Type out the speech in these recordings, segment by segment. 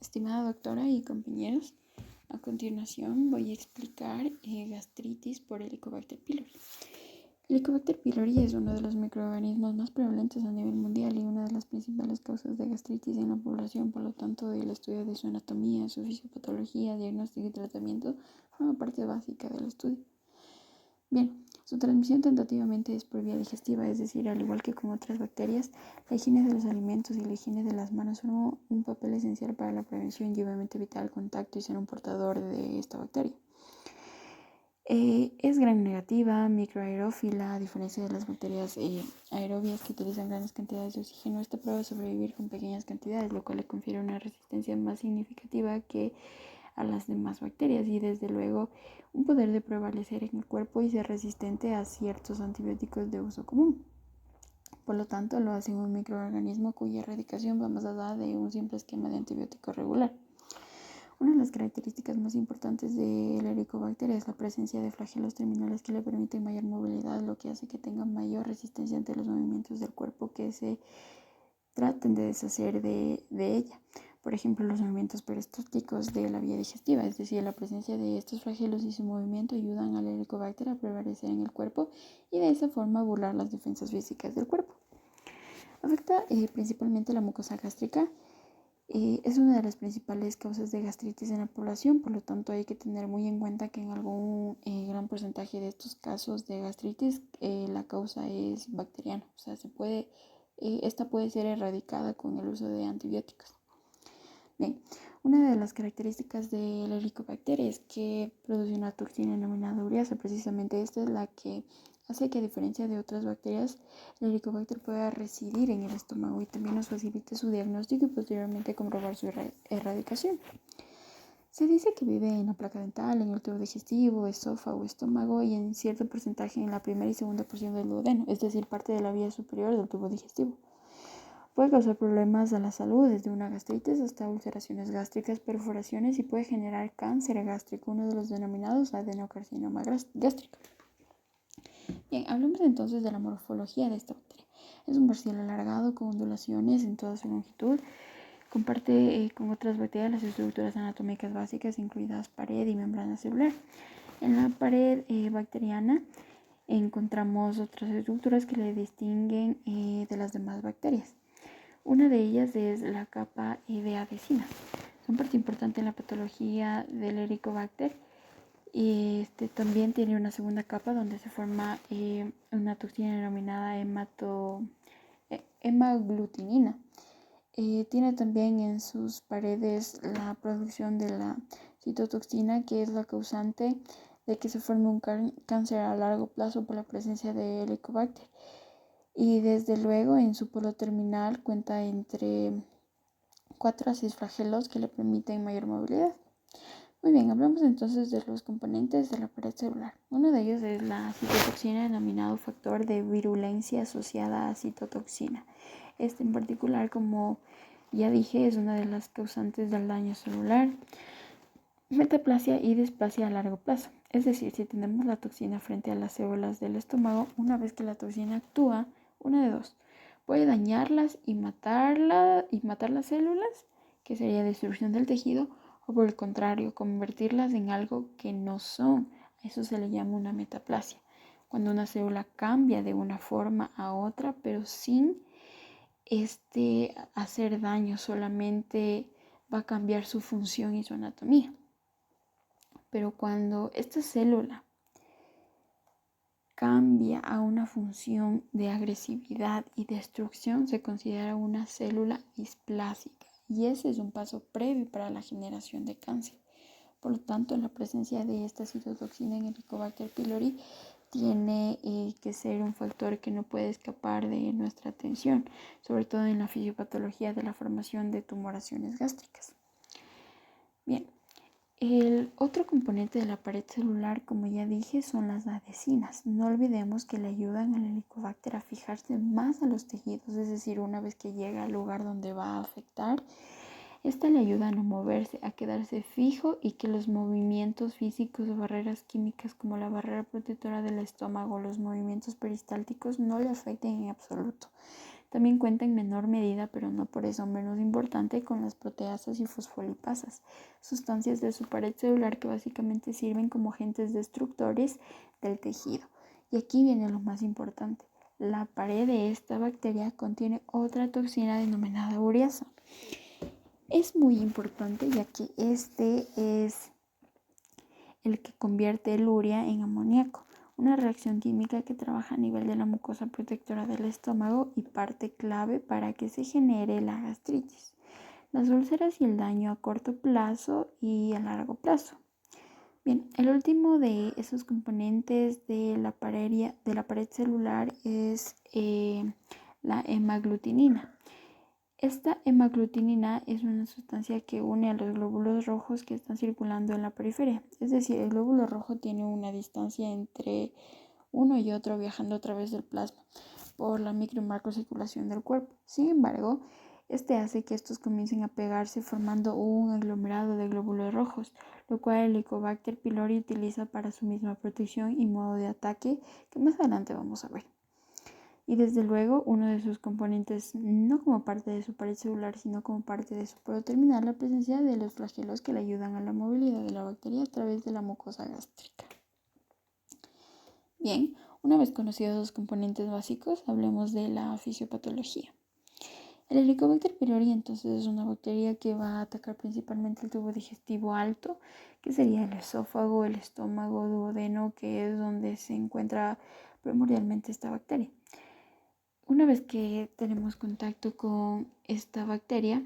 Estimada doctora y compañeros, a continuación voy a explicar gastritis por Helicobacter pylori. Helicobacter pylori es uno de los microorganismos más prevalentes a nivel mundial y una de las principales causas de gastritis en la población. Por lo tanto, el estudio de su anatomía, su fisiopatología, diagnóstico y tratamiento forma parte básica del estudio. Bien, su transmisión tentativamente es por vía digestiva, es decir, al igual que con otras bacterias, la higiene de los alimentos y la higiene de las manos forman un papel esencial para la prevención y obviamente evitar el contacto y ser un portador de esta bacteria. Es gram negativa, microaerófila, a diferencia de las bacterias aerobias que utilizan grandes cantidades de oxígeno. Esta prueba sobrevivir con pequeñas cantidades, lo cual le confiere una resistencia más significativa que a las demás bacterias y desde luego un poder de prevalecer en el cuerpo y ser resistente a ciertos antibióticos de uso común. Por lo tanto, lo hace un microorganismo cuya erradicación va más allá de un simple esquema de antibiótico regular. Una de las características más importantes del Helicobacter es la presencia de flagelos terminales que le permiten mayor movilidad, lo que hace que tenga mayor resistencia ante los movimientos del cuerpo que se traten de deshacer de ella. Por ejemplo, los movimientos peristálticos de la vía digestiva, es decir, la presencia de estos flagelos y su movimiento ayudan al Helicobacter a prevalecer en el cuerpo y de esa forma burlar las defensas físicas del cuerpo. Afecta principalmente la mucosa gástrica. Es una de las principales causas de gastritis en la población, por lo tanto hay que tener muy en cuenta que en algún gran porcentaje de estos casos de gastritis la causa es bacteriana, o sea, esta puede ser erradicada con el uso de antibióticos. Bien, una de las características del Helicobacter es que produce una toxina denominada ureasa. Precisamente esta es la que hace que, a diferencia de otras bacterias, el Helicobacter pueda residir en el estómago y también nos facilite su diagnóstico y posteriormente comprobar su erradicación. Se dice que vive en la placa dental, en el tubo digestivo, esófago, estómago y en cierto porcentaje en la primera y segunda porción del duodeno, es decir, parte de la vía superior del tubo digestivo. Puede causar problemas a la salud, desde una gastritis hasta ulceraciones gástricas, perforaciones y puede generar cáncer gástrico, uno de los denominados adenocarcinoma gástrico. Bien, hablemos entonces de la morfología de esta bacteria. Es un bacilo alargado con ondulaciones en toda su longitud. Comparte con otras bacterias las estructuras anatómicas básicas, incluidas pared y membrana celular. En la pared bacteriana encontramos otras estructuras que le distinguen de las demás bacterias. Una de ellas es la capa de adhesina. Son parte importante en la patología del Helicobacter. Y también tiene una segunda capa donde se forma una toxina denominada hemaglutinina. Tiene también en sus paredes la producción de la citotoxina, que es la causante de que se forme un cáncer a largo plazo por la presencia de Helicobacter. Y desde luego en su polo terminal cuenta entre 4 a 6 flagelos que le permiten mayor movilidad. Muy bien, hablamos entonces de los componentes de la pared celular. Uno de ellos es la citotoxina, denominado factor de virulencia asociada a citotoxina. Este en particular, como ya dije, es una de las causantes del daño celular, metaplasia y displasia a largo plazo. Es decir, si tenemos la toxina frente a las células del estómago, una vez que la toxina actúa, una de dos: puede dañarlas y matar las células, que sería destrucción del tejido, o por el contrario, convertirlas en algo que no son. A eso se le llama una metaplasia, cuando una célula cambia de una forma a otra, pero sin hacer daño, solamente va a cambiar su función y su anatomía. Pero cuando esta célula cambia a una función de agresividad y destrucción, se considera una célula displásica y ese es un paso previo para la generación de cáncer. Por lo tanto, la presencia de esta citotoxina en Helicobacter pylori tiene que ser un factor que no puede escapar de nuestra atención, sobre todo en la fisiopatología de la formación de tumoraciones gástricas. Bien. El otro componente de la pared celular, como ya dije, son las adhesinas. No olvidemos que le ayudan al Helicobacter a fijarse más a los tejidos, es decir, una vez que llega al lugar donde va a afectar, esta le ayuda a no moverse, a quedarse fijo y que los movimientos físicos o barreras químicas como la barrera protectora del estómago o los movimientos peristálticos no le afecten en absoluto. También cuenta en menor medida, pero no por eso menos importante, con las proteasas y fosfolipasas, sustancias de su pared celular que básicamente sirven como agentes destructores del tejido. Y aquí viene lo más importante. La pared de esta bacteria contiene otra toxina denominada ureasa. Es muy importante ya que este es el que convierte el urea en amoníaco, una reacción química que trabaja a nivel de la mucosa protectora del estómago y parte clave para que se genere la gastritis, las úlceras y el daño a corto plazo y a largo plazo. Bien, el último de esos componentes de la pared celular es la hemaglutinina. Esta hemaglutinina es una sustancia que une a los glóbulos rojos que están circulando en la periferia. Es decir, el glóbulo rojo tiene una distancia entre uno y otro viajando a través del plasma por la micro y macrocirculación del cuerpo. Sin embargo, este hace que estos comiencen a pegarse formando un aglomerado de glóbulos rojos, lo cual el Helicobacter pylori utiliza para su misma protección y modo de ataque que más adelante vamos a ver. Y desde luego uno de sus componentes, no como parte de su pared celular, sino como parte de su poro terminal, la presencia de los flagelos que le ayudan a la movilidad de la bacteria a través de la mucosa gástrica. Bien, una vez conocidos los componentes básicos, hablemos de la fisiopatología. El Helicobacter pylori entonces es una bacteria que va a atacar principalmente el tubo digestivo alto, que sería el esófago, el estómago, duodeno, que es donde se encuentra primordialmente esta bacteria. Una vez que tenemos contacto con esta bacteria,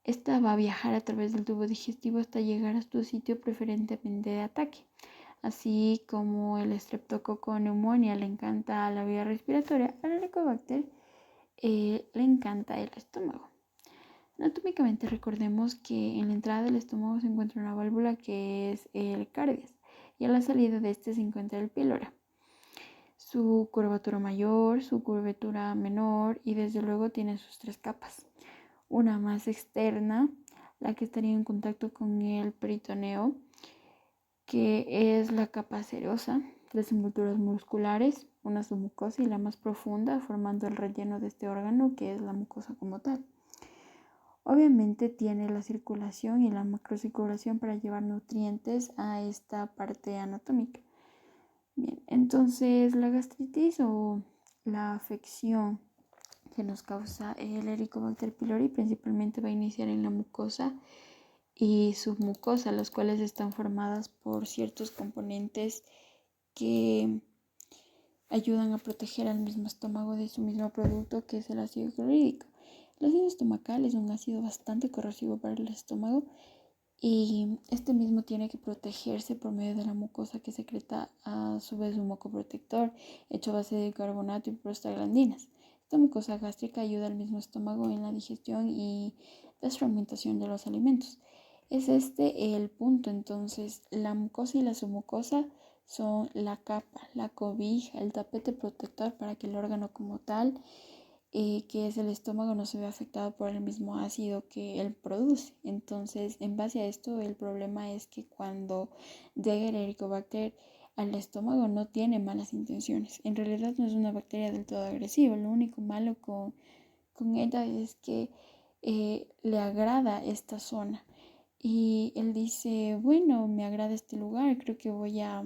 esta va a viajar a través del tubo digestivo hasta llegar a su sitio preferentemente de ataque. Así como el Streptococcus pneumoniae le encanta la vía respiratoria, al Helicobacter le encanta el estómago. Anatómicamente recordemos que en la entrada del estómago se encuentra una válvula que es el cardias y a la salida de este se encuentra el pílora. Su curvatura mayor, su curvatura menor y desde luego tiene sus tres capas. Una más externa, la que estaría en contacto con el peritoneo, que es la capa serosa, tres envolturas musculares, una submucosa y la más profunda, formando el relleno de este órgano, que es la mucosa como tal. Obviamente tiene la circulación y la macrocirculación para llevar nutrientes a esta parte anatómica. Bien, entonces la gastritis o la afección que nos causa el Helicobacter pylori principalmente va a iniciar en la mucosa y submucosa, las cuales están formadas por ciertos componentes que ayudan a proteger al mismo estómago de su mismo producto, que es el ácido clorhídrico. El ácido estomacal es un ácido bastante corrosivo para el estómago y este mismo tiene que protegerse por medio de la mucosa que secreta a su vez un moco protector hecho a base de carbonato y prostaglandinas. Esta mucosa gástrica ayuda al mismo estómago en la digestión y desfermentación de los alimentos. Es este el punto, entonces la mucosa y la submucosa son la capa, la cobija, el tapete protector para que el órgano como tal que es el estómago, no se ve afectado por el mismo ácido que él produce. Entonces, en base a esto, el problema es que cuando llega el Helicobacter al estómago no tiene malas intenciones. En realidad no es una bacteria del todo agresiva. Lo único malo con ella es que le agrada esta zona. Y él dice, bueno, me agrada este lugar, creo que voy a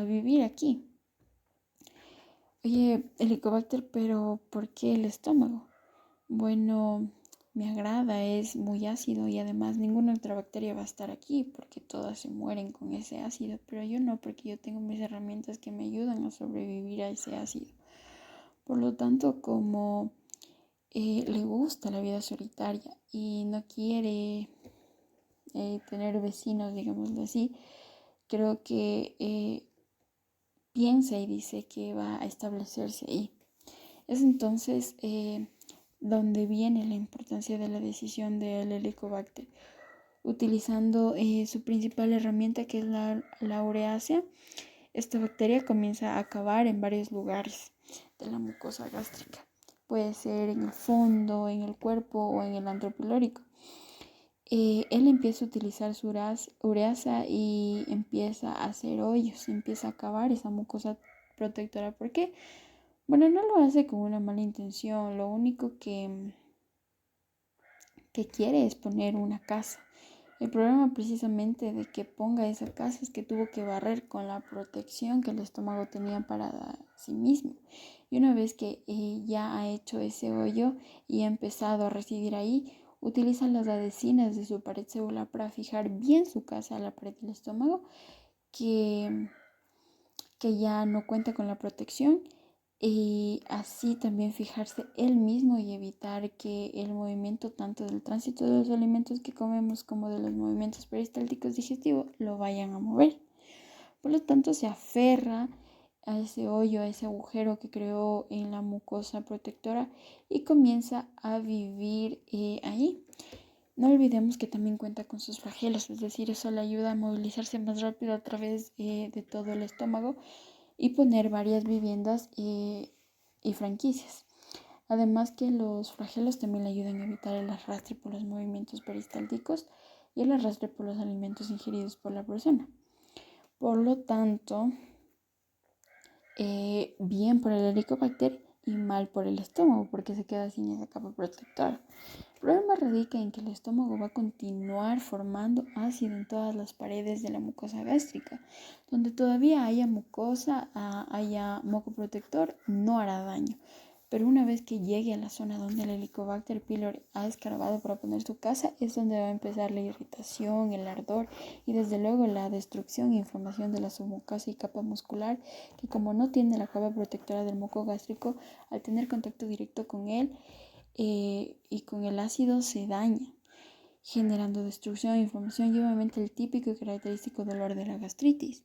vivir aquí. Oye, Helicobacter, pero ¿por qué el estómago? Bueno, me agrada, es muy ácido y además ninguna otra bacteria va a estar aquí porque todas se mueren con ese ácido, pero yo no, porque yo tengo mis herramientas que me ayudan a sobrevivir a ese ácido. Por lo tanto, como le gusta la vida solitaria y no quiere tener vecinos, digámoslo así, creo que piensa y dice que va a establecerse ahí. Es entonces donde viene la importancia de la decisión del Helicobacter. Utilizando su principal herramienta, que es la ureasa, esta bacteria comienza a acabar en varios lugares de la mucosa gástrica. Puede ser en el fondo, en el cuerpo o en el antro pilórico. Él empieza a utilizar su ureasa y empieza a hacer hoyos, empieza a acabar esa mucosa protectora. ¿Por qué? Bueno, no lo hace con una mala intención, lo único que quiere es poner una casa. El problema precisamente de que ponga esa casa es que tuvo que barrer con la protección que el estómago tenía para sí mismo. Y una vez que ya ha hecho ese hoyo y ha empezado a residir ahí, utiliza las adhesinas de su pared celular para fijar bien su casa a la pared del estómago, que, que ya no cuenta con la protección, y así también fijarse él mismo y evitar que el movimiento tanto del tránsito de los alimentos que comemos como de los movimientos peristálticos digestivos lo vayan a mover. Por lo tanto, se aferra a ese hoyo, a ese agujero que creó en la mucosa protectora y comienza a vivir ahí. No olvidemos que también cuenta con sus flagelos, es decir, eso le ayuda a movilizarse más rápido a través de todo el estómago y poner varias viviendas y franquicias. Además que los flagelos también le ayudan a evitar el arrastre por los movimientos peristálticos y el arrastre por los alimentos ingeridos por la persona. Por lo tanto, bien por el helicobacter y mal por el estómago porque se queda sin esa capa protectora. El problema radica en que el estómago va a continuar formando ácido en todas las paredes de la mucosa gástrica. Donde todavía haya mucosa, haya moco protector, no hará daño. Pero una vez que llegue a la zona donde el Helicobacter pylori ha escarbado para poner su casa, es donde va a empezar la irritación, el ardor y desde luego la destrucción e inflamación de la submucosa y capa muscular, que como no tiene la capa protectora del moco gástrico, al tener contacto directo con él y con el ácido se daña, generando destrucción, inflamación y obviamente el típico y característico dolor de la gastritis.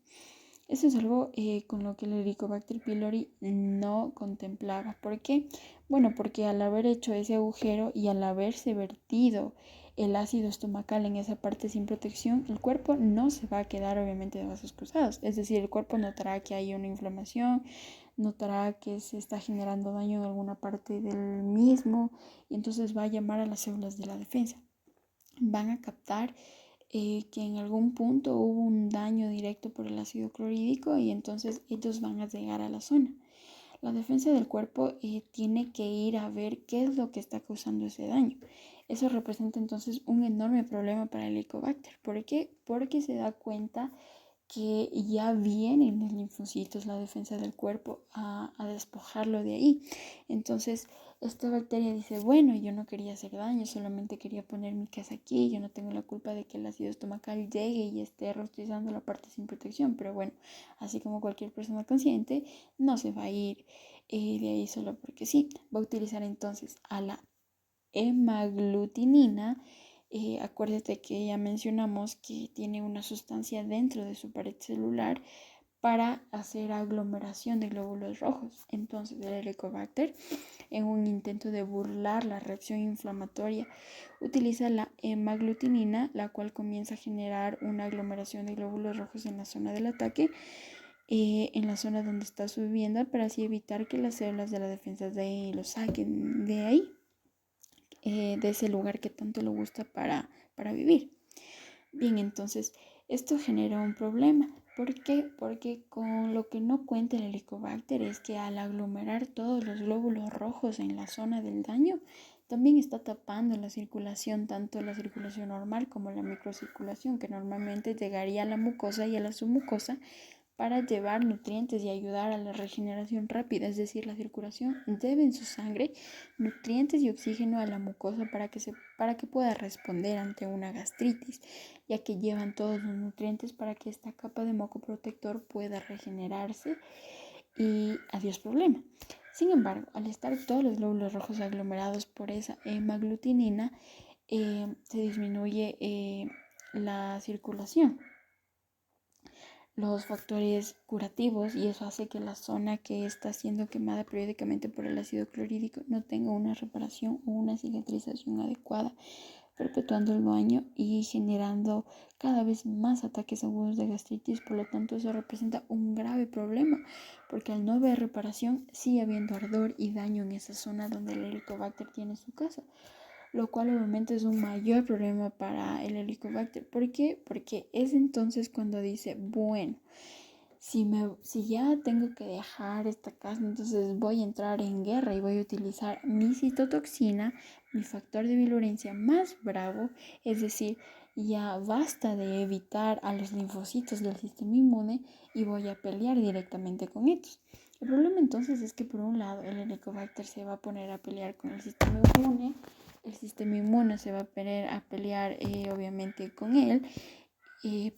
Eso es algo con lo que el Helicobacter pylori no contemplaba. ¿Por qué? Bueno, porque al haber hecho ese agujero y al haberse vertido el ácido estomacal en esa parte sin protección, el cuerpo no se va a quedar obviamente de brazos cruzados. Es decir, el cuerpo notará que hay una inflamación, notará que se está generando daño en alguna parte del mismo y entonces va a llamar a las células de la defensa. Van a captar que en algún punto hubo un daño directo por el ácido clorhídrico y entonces ellos van a llegar a la zona. La defensa del cuerpo tiene que ir a ver qué es lo que está causando ese daño. Eso representa entonces un enorme problema para el Helicobacter. ¿Por qué? Porque se da cuenta que ya vienen los linfocitos, la defensa del cuerpo, a despojarlo de ahí. Entonces, esta bacteria dice, bueno, yo no quería hacer daño, solamente quería poner mi casa aquí, yo no tengo la culpa de que el ácido estomacal llegue y esté rostizando la parte sin protección, pero bueno, así como cualquier persona consciente, no se va a ir de ahí solo porque sí. Va a utilizar entonces a la hemaglutinina. Acuérdate que ya mencionamos que tiene una sustancia dentro de su pared celular para hacer aglomeración de glóbulos rojos. Entonces el Helicobacter, en un intento de burlar la reacción inflamatoria, utiliza la hemaglutinina, la cual comienza a generar una aglomeración de glóbulos rojos en la zona del ataque, en la zona donde está su vivienda, para así evitar que las células de la defensa lo saquen de ahí, de ese lugar que tanto le gusta para vivir. Bien, entonces esto genera un problema. ¿Por qué? Porque con lo que no cuenta el Helicobacter es que al aglomerar todos los glóbulos rojos en la zona del daño, también está tapando la circulación, tanto la circulación normal como la microcirculación, que normalmente llegaría a la mucosa y a la submucosa para llevar nutrientes y ayudar a la regeneración rápida, es decir, la circulación debe en su sangre nutrientes y oxígeno a la mucosa para que pueda responder ante una gastritis, ya que llevan todos los nutrientes para que esta capa de moco protector pueda regenerarse y adiós problema. Sin embargo, al estar todos los glóbulos rojos aglomerados por esa hemaglutinina, se disminuye la circulación, los factores curativos, y eso hace que la zona que está siendo quemada periódicamente por el ácido clorhídrico no tenga una reparación o una cicatrización adecuada, perpetuando el daño y generando cada vez más ataques agudos de gastritis. Por lo tanto, eso representa un grave problema, porque al no haber reparación sigue habiendo ardor y daño en esa zona donde el Helicobacter tiene su casa, lo cual obviamente es un mayor problema para el Helicobacter. ¿Por qué? Porque es entonces cuando dice, bueno, Si ya tengo que dejar esta casa, entonces voy a entrar en guerra y voy a utilizar mi citotoxina, mi factor de virulencia más bravo, es decir, ya basta de evitar a los linfocitos del sistema inmune y voy a pelear directamente con estos. El problema entonces es que por un lado el Helicobacter se va a poner a pelear con el sistema inmune se va a poner a pelear obviamente con él,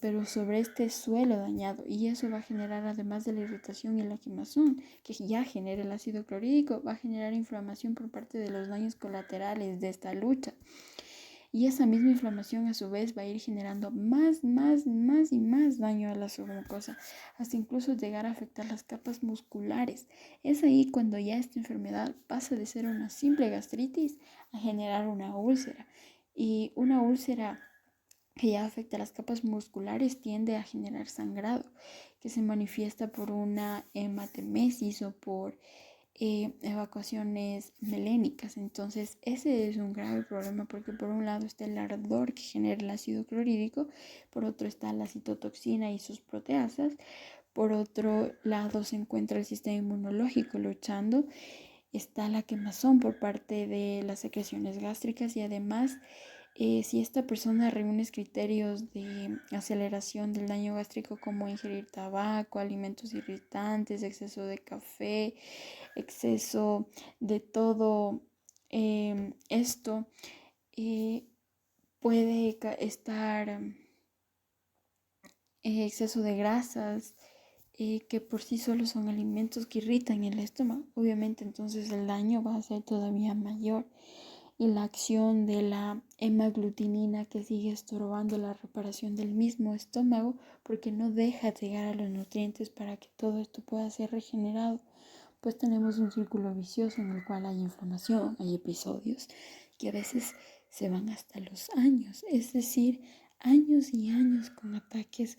pero sobre este suelo dañado, y eso va a generar, además de la irritación y la quemazón que ya genera el ácido clorhídrico, va a generar inflamación por parte de los daños colaterales de esta lucha. Y esa misma inflamación a su vez va a ir generando más y más daño a la submucosa, hasta incluso llegar a afectar las capas musculares. Es ahí cuando ya esta enfermedad pasa de ser una simple gastritis a generar una úlcera. Y una úlcera que ya afecta a las capas musculares tiende a generar sangrado, que se manifiesta por una hematemesis o por evacuaciones melénicas. Entonces ese es un grave problema porque por un lado está el ardor que genera el ácido clorhídrico, por otro está la citotoxina y sus proteasas, por otro lado se encuentra el sistema inmunológico luchando, está la quemazón por parte de las secreciones gástricas y además si esta persona reúne criterios de aceleración del daño gástrico como ingerir tabaco, alimentos irritantes, exceso de café, exceso de todo esto, eh, puede estar exceso de grasas, que por sí solo son alimentos que irritan el estómago. Obviamente entonces el daño va a ser todavía mayor. Y la acción de la hemaglutinina que sigue estorbando la reparación del mismo estómago porque no deja llegar a los nutrientes para que todo esto pueda ser regenerado, pues tenemos un círculo vicioso en el cual hay inflamación, hay episodios que a veces se van hasta los años, es decir, años y años con ataques,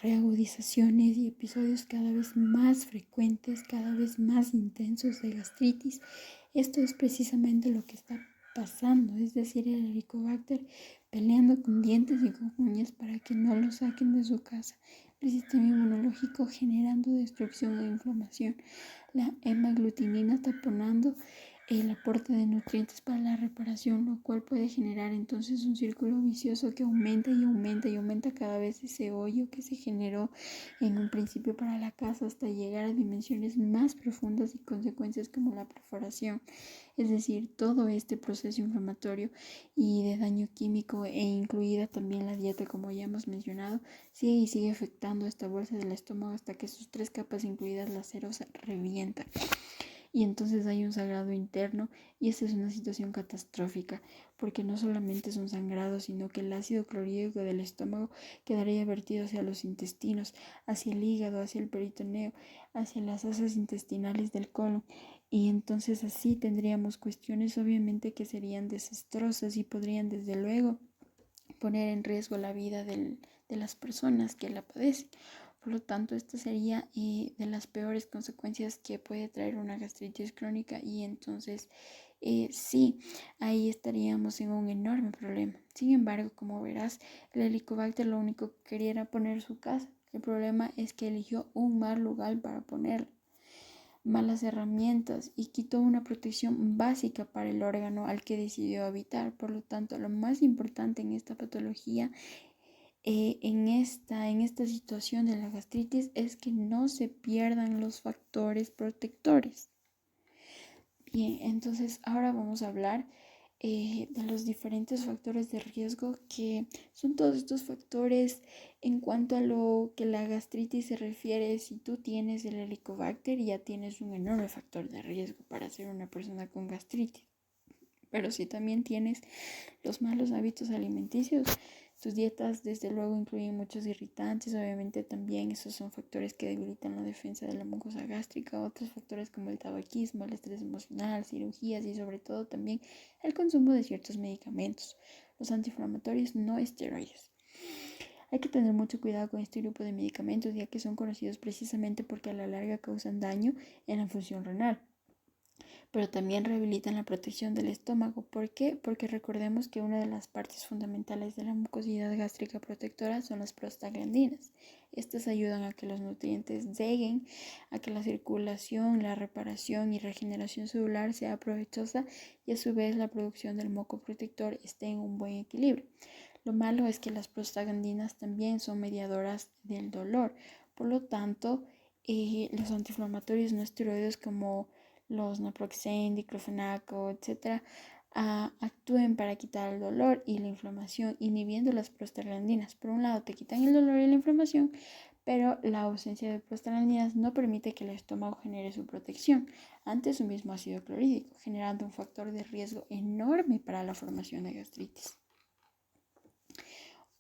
reagudizaciones y episodios cada vez más frecuentes, cada vez más intensos de gastritis. Esto es precisamente lo que está pasando, es decir, el Helicobacter peleando con dientes y con uñas para que no lo saquen de su casa, el sistema inmunológico generando destrucción e inflamación, la hemaglutinina taponando el aporte de nutrientes para la reparación, lo cual puede generar entonces un círculo vicioso que aumenta y aumenta y aumenta cada vez ese hoyo que se generó en un principio para la casa hasta llegar a dimensiones más profundas y consecuencias como la perforación. Es decir, todo este proceso inflamatorio y de daño químico e incluida también la dieta, como ya hemos mencionado, sigue afectando esta bolsa del estómago hasta que sus 3 capas, incluidas la serosa, revientan. Y entonces hay un sangrado interno y esta es una situación catastrófica porque no solamente es un sangrado, sino que el ácido clorhídrico del estómago quedaría vertido hacia los intestinos, hacia el hígado, hacia el peritoneo, hacia las asas intestinales del colon. Y entonces así tendríamos cuestiones obviamente que serían desastrosas y podrían desde luego poner en riesgo la vida de las personas que la padecen. Por lo tanto, esta sería de las peores consecuencias que puede traer una gastritis crónica y entonces sí, ahí estaríamos en un enorme problema. Sin embargo, como verás, el Helicobacter lo único que quería era poner su casa. El problema es que eligió un mal lugar para ponerlo, malas herramientas y quitó una protección básica para el órgano al que decidió habitar. Por lo tanto, lo más importante en esta patología, en esta situación de la gastritis, es que no se pierdan los factores protectores. Bien, entonces ahora vamos a hablar de los diferentes factores de riesgo, que son todos estos factores en cuanto a lo que la gastritis se refiere. Si tú tienes el Helicobacter, ya tienes un enorme factor de riesgo para ser una persona con gastritis. Pero si también tienes los malos hábitos alimenticios, tus dietas desde luego incluyen muchos irritantes, obviamente también esos son factores que debilitan la defensa de la mucosa gástrica, otros factores como el tabaquismo, el estrés emocional, cirugías y sobre todo también el consumo de ciertos medicamentos, los antiinflamatorios no esteroides. Hay que tener mucho cuidado con este grupo de medicamentos, ya que son conocidos precisamente porque a la larga causan daño en la función renal. pero también rehabilitan la protección del estómago. ¿Por qué? Porque recordemos que una de las partes fundamentales de la mucosidad gástrica protectora son las prostaglandinas. Estas ayudan a que los nutrientes lleguen, a que la circulación, la reparación y regeneración celular sea provechosa y a su vez la producción del moco protector esté en un buen equilibrio. Lo malo es que las prostaglandinas también son mediadoras del dolor. Por lo tanto, los antiinflamatorios no esteroides como los naproxen, diclofenaco, etc., actúen para quitar el dolor y la inflamación, inhibiendo las prostaglandinas. Por un lado, te quitan el dolor y la inflamación, pero la ausencia de prostaglandinas no permite que el estómago genere su protección ante su mismo ácido clorhídrico, generando un factor de riesgo enorme para la formación de gastritis.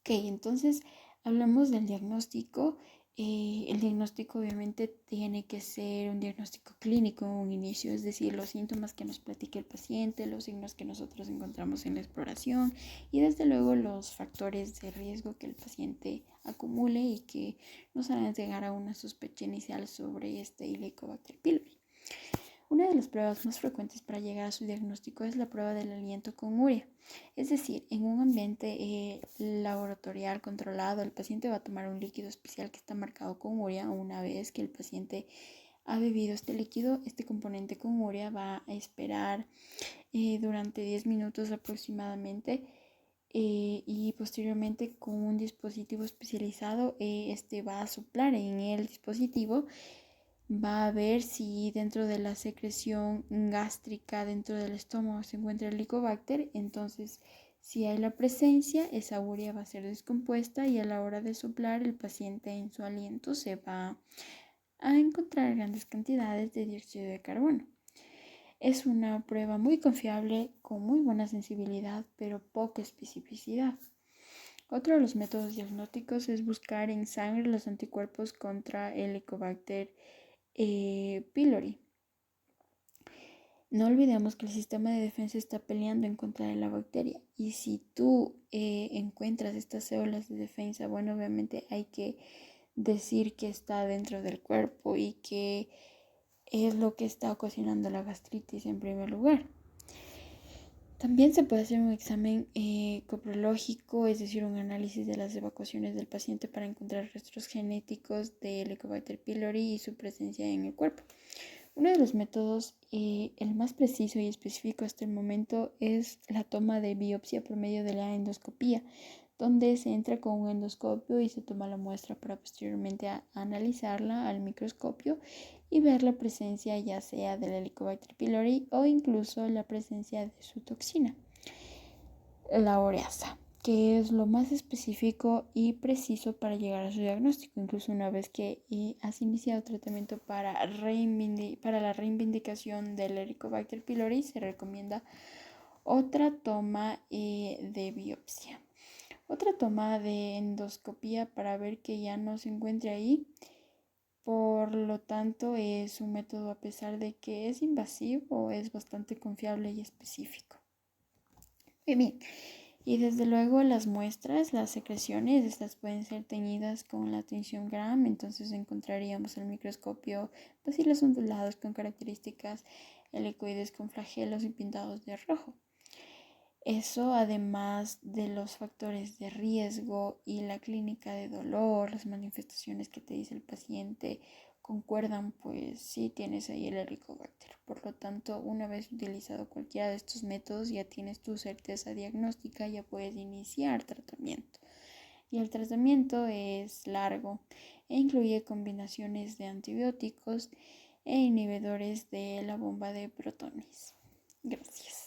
Ok, entonces hablamos del diagnóstico. El diagnóstico obviamente tiene que ser un diagnóstico clínico en un inicio, es decir, los síntomas que nos platique el paciente, los signos que nosotros encontramos en la exploración y desde luego los factores de riesgo que el paciente acumule y que nos harán llegar a una sospecha inicial sobre este Helicobacter pylori. Una de las pruebas más frecuentes para llegar a su diagnóstico es la prueba del aliento con urea. Es decir, en un ambiente laboratorial controlado, el paciente va a tomar un líquido especial que está marcado con urea. Una vez que el paciente ha bebido este líquido, este componente con urea va a esperar durante 10 minutos aproximadamente y posteriormente con un dispositivo especializado, este va a soplar en el dispositivo. Va a ver si dentro de la secreción gástrica, dentro del estómago, se encuentra el Helicobacter. Entonces, si hay la presencia, esa urea va a ser descompuesta y a la hora de soplar, el paciente en su aliento se va a encontrar grandes cantidades de dióxido de carbono. Es una prueba muy confiable, con muy buena sensibilidad, pero poca especificidad. Otro de los métodos diagnósticos es buscar en sangre los anticuerpos contra el Helicobacter pylori. No olvidemos que el sistema de defensa está peleando en contra de la bacteria y si tú encuentras estas células de defensa, bueno, obviamente hay que decir que está dentro del cuerpo y que es lo que está ocasionando la gastritis en primer lugar. También se puede hacer un examen coprológico, es decir, un análisis de las evacuaciones del paciente para encontrar rastros genéticos de Helicobacter pylori y su presencia en el cuerpo. Uno de los métodos, el más preciso y específico hasta el momento, es la toma de biopsia por medio de la endoscopía, donde se entra con un endoscopio y se toma la muestra para posteriormente analizarla al microscopio y ver la presencia ya sea del Helicobacter pylori o incluso la presencia de su toxina, la ureasa, que es lo más específico y preciso para llegar a su diagnóstico. Incluso una vez que has iniciado tratamiento para la reivindicación del Helicobacter pylori, se recomienda otra toma de biopsia. Otra toma de endoscopía para ver que ya no se encuentre ahí. Por lo tanto, es un método, a pesar de que es invasivo, es bastante confiable y específico. Bien. Y desde luego las muestras, las secreciones, estas pueden ser teñidas con la tinción Gram, entonces encontraríamos el microscopio bacilos ondulados con características helicoides con flagelos y pintados de rojo. Eso, además de los factores de riesgo y la clínica de dolor, las manifestaciones que te dice el paciente concuerdan, pues sí tienes ahí el Helicobacter. Por lo tanto, una vez utilizado cualquiera de estos métodos, ya tienes tu certeza diagnóstica, ya puedes iniciar tratamiento. Y el tratamiento es largo e incluye combinaciones de antibióticos e inhibidores de la bomba de protones. Gracias.